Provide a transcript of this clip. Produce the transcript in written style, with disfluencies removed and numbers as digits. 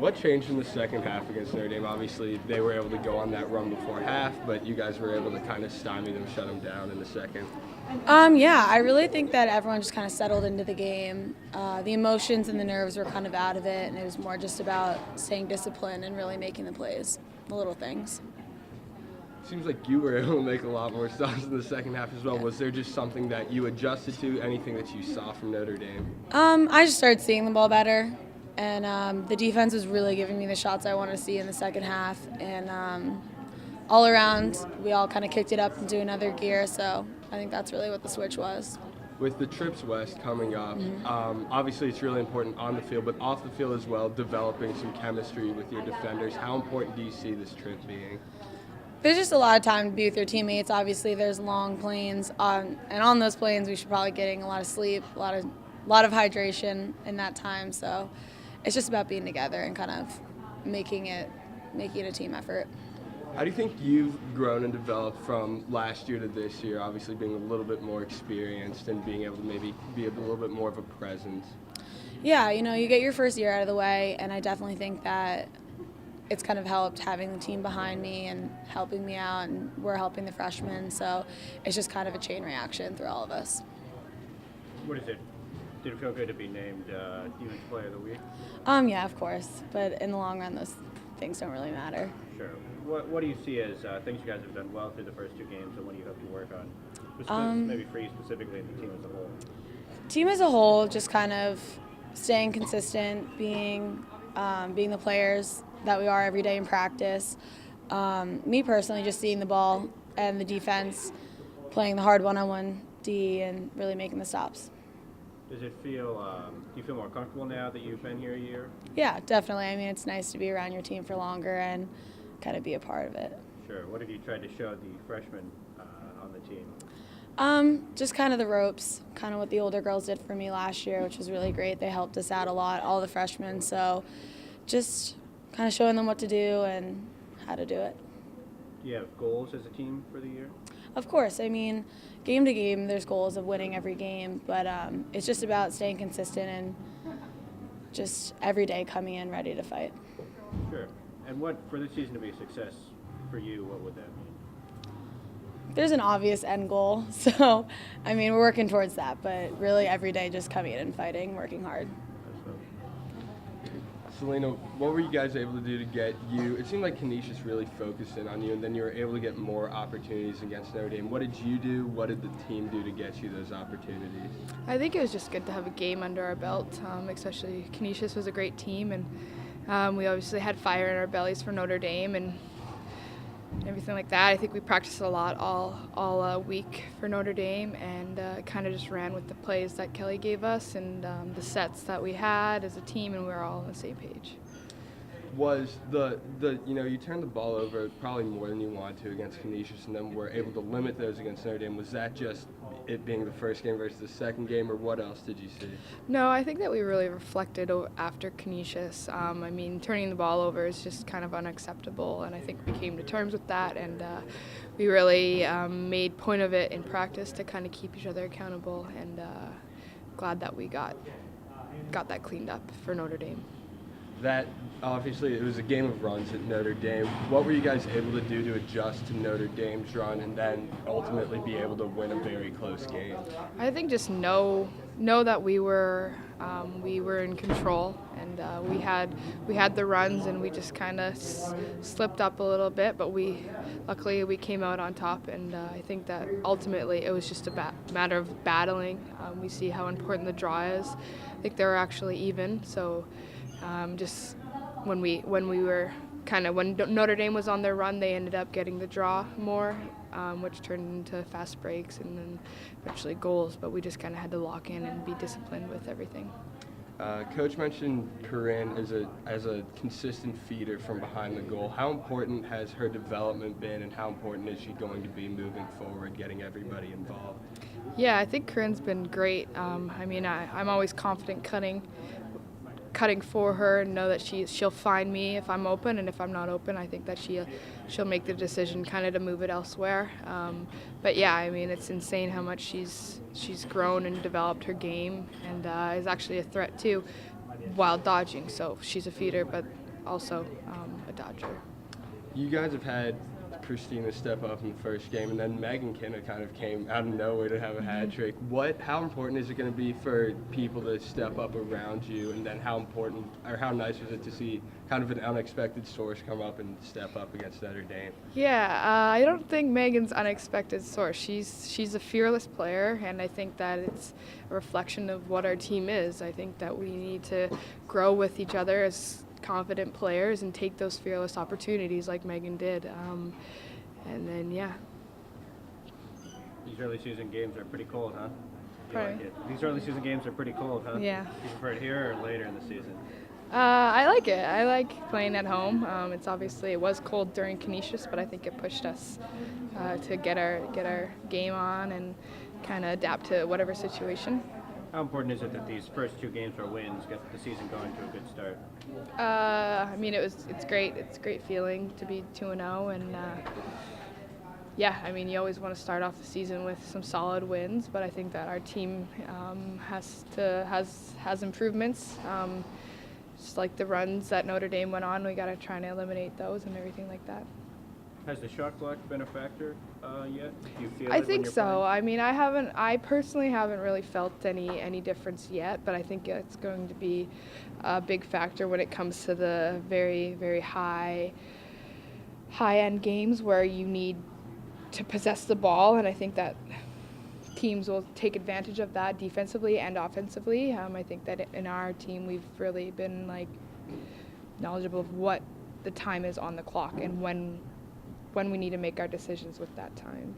What changed in the second half against Notre Dame? Obviously, they were able to go on that run before half, but you guys were able to kind of stymie them, shut them down in the second. Yeah, I really think that everyone just kind of settled into the game. The emotions and the nerves were kind of out of it, and it was more just about staying disciplined and really making the plays, the little things. Seems like you were able to make a lot more stops in the second half as well. Was there just something that you adjusted to, anything that you saw from Notre Dame? I just started seeing the ball better, and the defense was really giving me the shots I wanted to see in the second half. And all around, we all kind of kicked it up into another gear, so I think that's really what the switch was. With the trips west coming up, obviously it's really important on the field, but off the field as well, developing some chemistry with your defenders. How important do you see this trip being? There's just a lot of time to be with your teammates. Obviously, there's long planes, and on those planes, we should probably getting a lot of sleep, a lot of hydration in that time. So it's just about being together and kind of making it a team effort. How do you think you've grown and developed from last year to this year, obviously being a little bit more experienced and being able to maybe be a little bit more of a presence? Yeah, you get your first year out of the way, and I definitely think that it's kind of helped having the team behind me and helping me out, and we're helping the freshmen, so it's just kind of a chain reaction through all of us. What is it? Did it feel good to be named Defensive Player of the Week? Yeah, of course, but in the long run, those things don't really matter. Sure. What do you see as things you guys have done well through the first two games, and what do you hope to work on? Maybe for you specifically and the team as a whole. Team as a whole, just kind of staying consistent, being the players that we are every day in practice. Me personally, just seeing the ball and the defense, playing the hard one-on-one D and really making the stops. Does it feel, do you feel more comfortable now that you've been here a year? Yeah, definitely. I mean, it's nice to be around your team for longer and kind of be a part of it. Sure. What have you tried to show the freshmen on the team? Just kind of the ropes, kind of what the older girls did for me last year, which was really great. They helped us out a lot, all the freshmen. So just kind of showing them what to do and how to do it. Do you have goals as a team for the year? Of course. I mean, game to game, there's goals of winning every game, but it's just about staying consistent and just every day coming in ready to fight. Sure. And what, for this season to be a success for you, what would that mean? There's an obvious end goal, so, I mean, we're working towards that, but really every day just coming in and fighting, working hard. Selena, what were you guys able to do to get you? It seemed like Canisius really focused in on you, and then you were able to get more opportunities against Notre Dame. What did you do? What did the team do to get you those opportunities? I think it was just good to have a game under our belt, especially Canisius was a great team, and we obviously had fire in our bellies for Notre Dame and everything like that. I think we practiced a lot all week for Notre Dame, and kind of just ran with the plays that Kelly gave us and the sets that we had as a team, and we were all on the same page. Was you turned the ball over probably more than you wanted to against Canisius, and then were able to limit those against Notre Dame. Was that just it being the first game versus the second game, or what else did you see? No, I think that we really reflected after Canisius. I mean, turning the ball over is just kind of unacceptable, and I think we came to terms with that, and we really made point of it in practice to kind of keep each other accountable, and glad that we got that cleaned up for Notre Dame. That obviously it was a game of runs at Notre Dame. What were you guys able to do to adjust to Notre Dame's run and then ultimately be able to win a very close game? I think just know that we were in control, and we had the runs, and we just kind of slipped up a little bit, but luckily we came out on top, and I think that ultimately it was just a matter of battling. We see how important the draw is. I think they were actually even, so. Just when Notre Dame was on their run, they ended up getting the draw more, which turned into fast breaks and then eventually goals. But we just kind of had to lock in and be disciplined with everything. Coach mentioned Corinne as a consistent feeder from behind the goal. How important has her development been, and how important is she going to be moving forward, getting everybody involved? Yeah, I think Corinne's been great. I mean, I'm always confident cutting for her and know that she'll find me if I'm open, and if I'm not open, I think that she'll make the decision kind of to move it elsewhere. But yeah, I mean, it's insane how much she's grown and developed her game, and is actually a threat too while dodging. So she's a feeder, but also a Dodger. You guys have had Christina step up in the first game, and then Megan Kinna kind of came out of nowhere to have a hat trick. How important is it going to be for people to step up around you, and then how important or how nice was it to see kind of an unexpected source come up and step up against Notre Dame? Yeah, I don't think Megan's unexpected source. She's a fearless player, and I think that it's a reflection of what our team is. I think that we need to grow with each other as confident players and take those fearless opportunities like Megan did. And then, yeah. These early season games are pretty cold, huh? You Pardon? like it? These early season games are pretty cold, huh? Yeah. You prefer it here or later in the season? I like it. I like playing at home. It was cold during Canisius, but I think it pushed us to get our game on and kind of adapt to whatever situation. How important is it that these first 2 games are wins, get the season going to a good start? It's great. It's a great feeling to be 2-0, and you always want to start off the season with some solid wins, but I think that our team has improvements. Just like the runs that Notre Dame went on, we got to try and eliminate those and everything like that. Has the shot clock been a factor yet? Do you feel I it when think you're so. playing? I personally haven't really felt any difference yet, but I think it's going to be a big factor when it comes to the very, very high end games where you need to possess the ball, and I think that teams will take advantage of that defensively and offensively. I think that in our team we've really been knowledgeable of what the time is on the clock and when we need to make our decisions with that time.